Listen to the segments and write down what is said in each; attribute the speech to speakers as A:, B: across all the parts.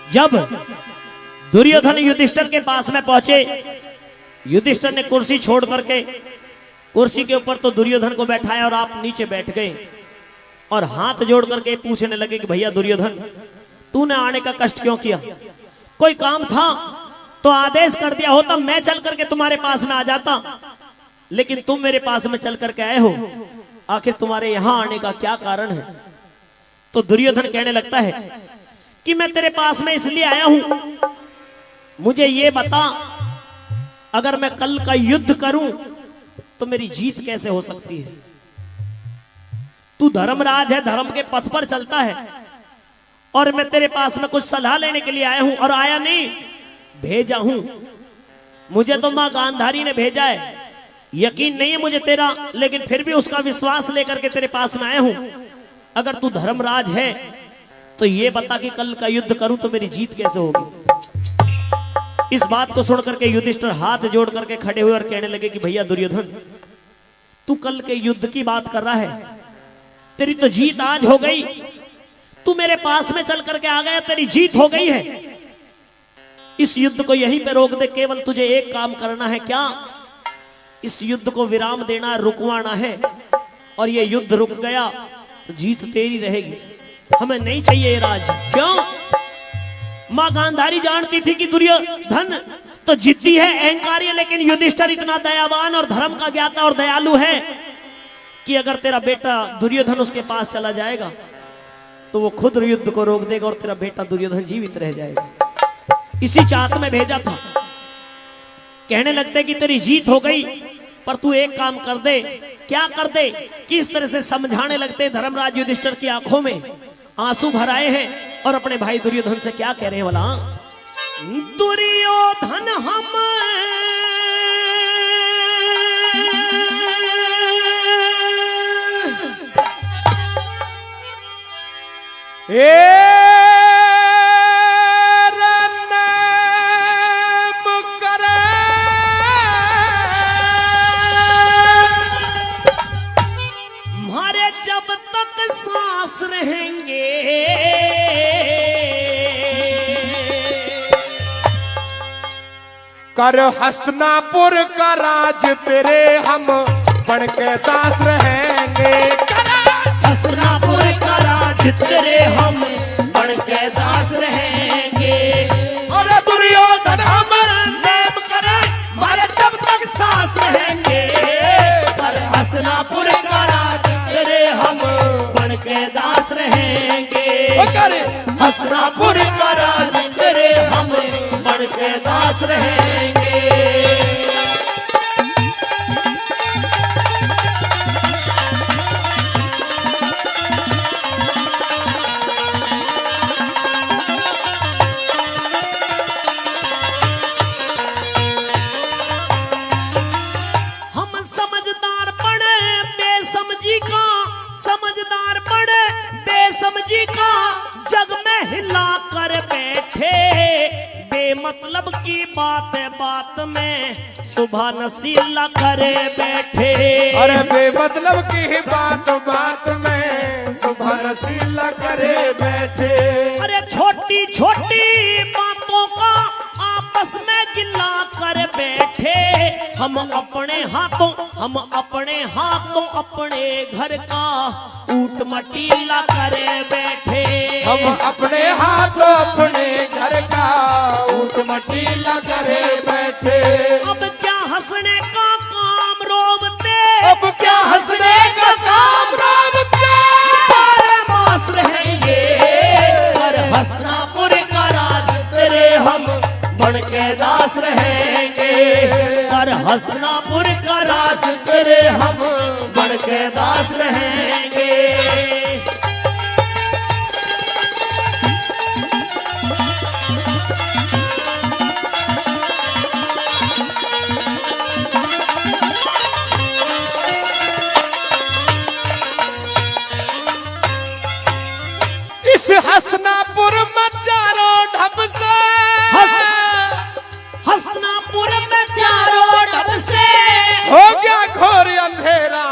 A: जब दुर्योधन युधिष्ठिर के पास में पहुंचे, युधिष्ठिर ने कुर्सी छोड़ करके कुर्सी के ऊपर तो दुर्योधन को बैठाया और आप नीचे बैठ गए और हाथ जोड़ करके पूछने लगे कि भैया दुर्योधन, तूने आने का कष्ट क्यों किया? कोई काम था तो आदेश कर दिया होता, मैं चल करके तुम्हारे पास में आ जाता, लेकिन तुम मेरे पास में चल करके आए हो, आखिर तुम्हारे यहां आने का क्या कारण है? तो दुर्योधन कहने लगता है कि मैं तेरे पास में इसलिए आया हूं, मुझे ये बता, अगर मैं कल का युद्ध करूं तो मेरी जीत कैसे हो सकती है? तू धर्मराज है, धर्म के पथ पर चलता है, और मैं तेरे पास में कुछ सलाह लेने के लिए आया हूं, और आया नहीं, भेजा हूं। मुझे तो मां गांधारी ने भेजा है, यकीन नहीं है मुझे तेरा, लेकिन फिर भी उसका विश्वास लेकर के तेरे पास में आया हूं। अगर तू धर्मराज है तो ये बता कि कल का युद्ध करूं तो मेरी जीत कैसे होगी? इस बात को सुन करके युधिष्ठिर हाथ जोड़ करके खड़े हुए और कहने लगे कि भैया दुर्योधन, तू कल के युद्ध की बात कर रहा है, तेरी तो जीत आज हो गई, तू मेरे पास में चल करके आ गया, तेरी जीत हो गई है। इस युद्ध को यहीं पे रोक दे, केवल तुझे एक काम करना है। क्या? इस युद्ध को विराम देना, रुकवाना है, और ये युद्ध रुक गया तो जीत तेरी रहेगी। हमें नहीं चाहिए ये राज। क्यों? मां गांधारी जानती थी कि दुर्योधन तो जिद्दी है, अहंकारी है, लेकिन युधिष्ठिर इतना दयावान और धर्म का ज्ञाता और दयालु है कि अगर तेरा बेटा दुर्योधन उसके पास चला जाएगा तो वो खुद युद्ध को रोक देगा और तेरा बेटा दुर्योधन जीवित रह जाएगा। इसी चाहत में भेजा था। कहने लगते कि तेरी जीत हो गई, पर तू एक काम कर दे। क्या कर दे? किस तरह से समझाने लगते। धर्मराज युधिष्ठिर की आंखों में आंसू भर आए हैं और अपने भाई दुर्योधन से क्या कह रहे हैं? बोला, दुर्योधन हम मारे जब तक सांस रहेंगे,
B: कर हस्तिनापुर का राज तेरे हम बन के दास रहेंगे।
A: हस्तिनापुर का राज तेरे हम बन के दास रहेंगे।
B: और दुर्योधन हम नेम करे, मारे जब तक सांस रहेंगे।
A: पर हस्तिनापुर का राज तेरे हम बन के दास रहेंगे।
B: करे
A: हस्तिनापुर का राज तेरे हम बन के दास रहेंगे। हम समझदार पड़े बेसमझी का, समझदार पड़े बेसमझी का, जग में हिला कर बैठे। बेमतलब की बात बात में सुबह नसीला करे बैठे।
B: अरे बेमतलब की बात बात में सुबह नसीला करे बैठे।
A: अरे छोटी छोटी बातों का आपस में गिला कर बैठे। हम अपने हाथों अपने घर का ऊट मटीला करे बैठे।
B: हम अपने हाथों अपने घर का ऊट मटीला करे बैठे।
A: अब क्या हंसने का काम रोबते,
B: अब क्या हंसने का काम रोबते।
A: सारे मास रहेंगे। पर हस्तिनापुर का राज तेरे हम बन के दास रहेंगे। पर हस्तिनापुर का राज तेरे हम बन के दास रहेंगे।
B: इस हस्तिनापुर में चारों ढब से,
A: हस्तिनापुर में चारों ढब से
B: हो गया घोर अंधेरा।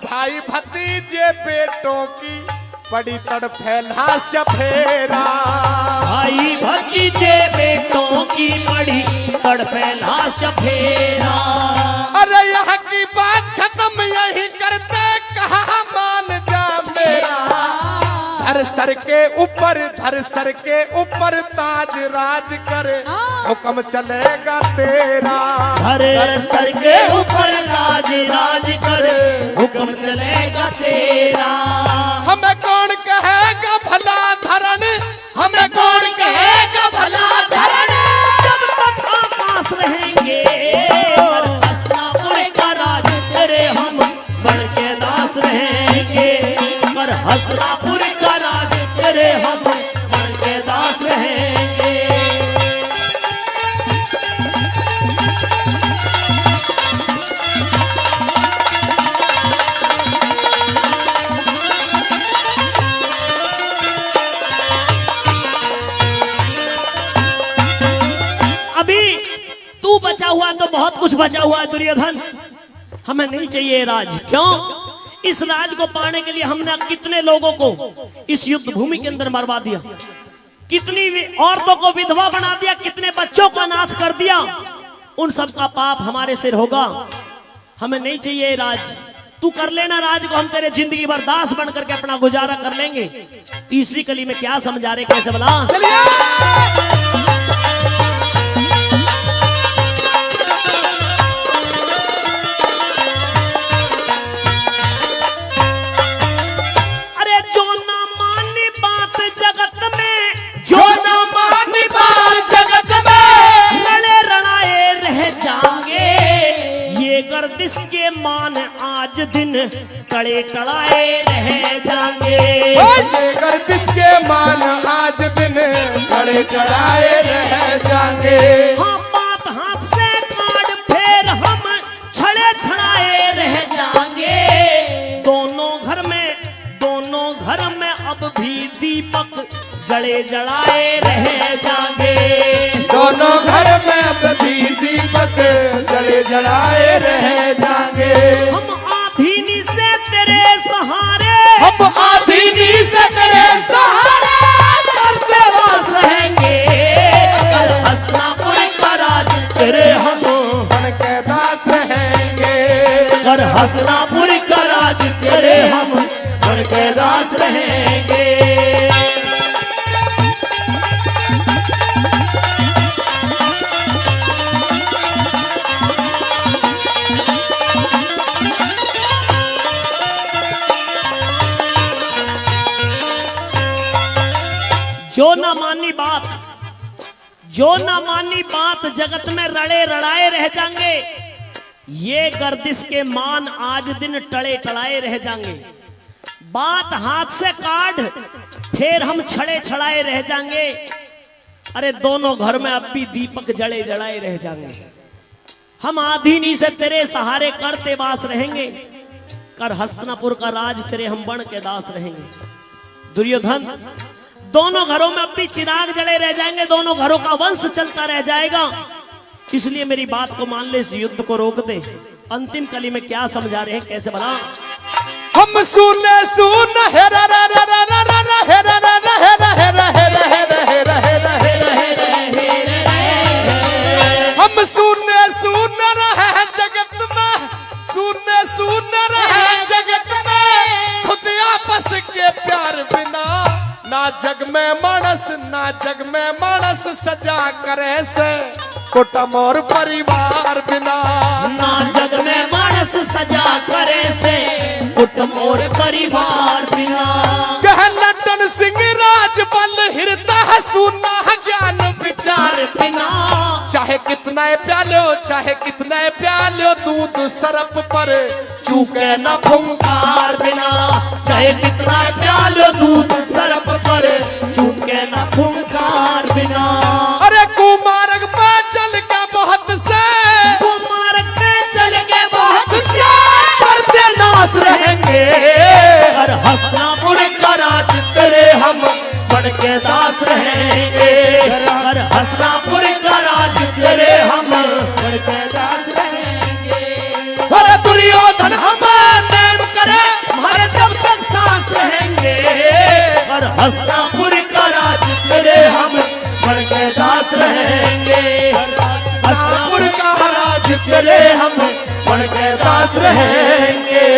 B: भाई भतीजे बेटों की बड़ी तड़फे लाश चफेरा।
A: फैला चफेरा।
B: अरे यहाँ की बात खत्म यही करते, कहा मान जा मेरा। धर सर के ऊपर ताज राज करे, हुक्म चलेगा तेरा।
A: धर सर के ऊपर ताज राज करे, हुक्म चलेगा तेरा।
B: हमें कौन कहेगा भला धरण, हमें कौन कहेगा भला धरण।
A: जब तक आकाश रहेंगे, हस्तिनापुर का राज तेरे हम बन के दास रहेंगे। पर हस्तिनापुर का राज तेरे हम बन के दास रहेंगे। अभी तू बचा हुआ तो बहुत कुछ बचा हुआ है दुर्योधन, हमें नहीं चाहिए राज। क्यों? इस राज को पाने के लिए हमने कितने लोगों को इस युद्ध भूमि के अंदर मरवा दिया, कितनी औरतों को विधवा बना दिया, कितने बच्चों को अनाथ कर दिया। उन सब का पाप हमारे सिर होगा, हमें नहीं चाहिए राज। तू कर लेना राज को, हम तेरे जिंदगी भर दास बन करके अपना गुजारा कर लेंगे। तीसरी कली में क्या समझा रहे, कैसे बला? जिसके मान आज दिन टड़े टड़ाए रह जाएंगे।
B: जिसके मान आज दिन टड़े टड़ाए रह जाएंगे।
A: हाँ, बात हाथ से काट फेर हम छड़े छड़ाए रह जाएंगे। दोनों घर में अब भी दीपक जड़े जड़ाए रह जाएंगे।
B: दोनों घर में अब भी दीपक जड़े जड़ाए रह जाएंगे।
A: हम आधीनी से तेरे सहारे,
B: हम आधीनी से तेरे सहारे
A: करते वास रहेंगे। कर हस्तिनापुर का राज तेरे हम
B: बन के दास रहेंगे।
A: कर हस्तिनापुर का राज तेरे हम बन के दास रहेंगे। जो न मानी बात जगत में रड़े रड़ाए रह जाएंगे। ये गर्दिश के मान आज दिन टड़े टड़ाए रह जाएंगे। बात हाथ से काट फिर हम छड़े छड़ाए रह जाएंगे। अरे दोनों घर में अब भी दीपक जड़े जड़ाए रह जाएंगे। हम आधीनी से तेरे सहारे करते वास रहेंगे। कर हस्तिनापुर का राज तेरे हम बन के दास रहेंगे। दुर्योधन, दोनों घरों में अब भी चिराग जड़े रह जाएंगे, दोनों घरों का वंश चलता रह जाएगा। इसलिए मेरी बात को मान ले, इस युद्ध को रोक दे। अंतिम कली में क्या समझा रहे हैं, कैसे बना?
B: हम सुने सुन हेरा रा रा रा रा रा रा हेरा रा रा हेरा हेरा हेरा हेरा हेरा हेरा हेरा। हम सुने सुन रहे जगत में, सुने सुन रहे जगत में। खुद आपस के प्यार बिना ना जग में मानस सजा करे से कुटुंब और परिवार बिना।
A: ना जग में मानस सजा करे से कुटुंब और परिवार बिना।
B: कह लटन सिंह राज बल हिरता है सुना ज्ञान विचार बिना। चाहे कितना प्यालो दूध सरफ पर चूके न फुंकार बिना।
A: चाहे कितना प्यालो दूध सरफ पर चूके न फुंकार बिना।
B: अरे कुमारक पे चल के बहुत से,
A: कुमारक पे चल के बहुत से
B: करते नाश रहेंगे।
A: और हस्तिनापुर का राज तेरे हम बन के दास रहेंगे। और हस्तिनापुर का राज तेरे हम बन के दास रहेंगे।
B: अरे दुर्योधन हम नेम करे
A: हमारे जब तक सांस रहेंगे। और हस्तिनापुर का राज तेरे हम बन के दास रहेंगे।
B: तेरे हम बन के दास रहेंगे।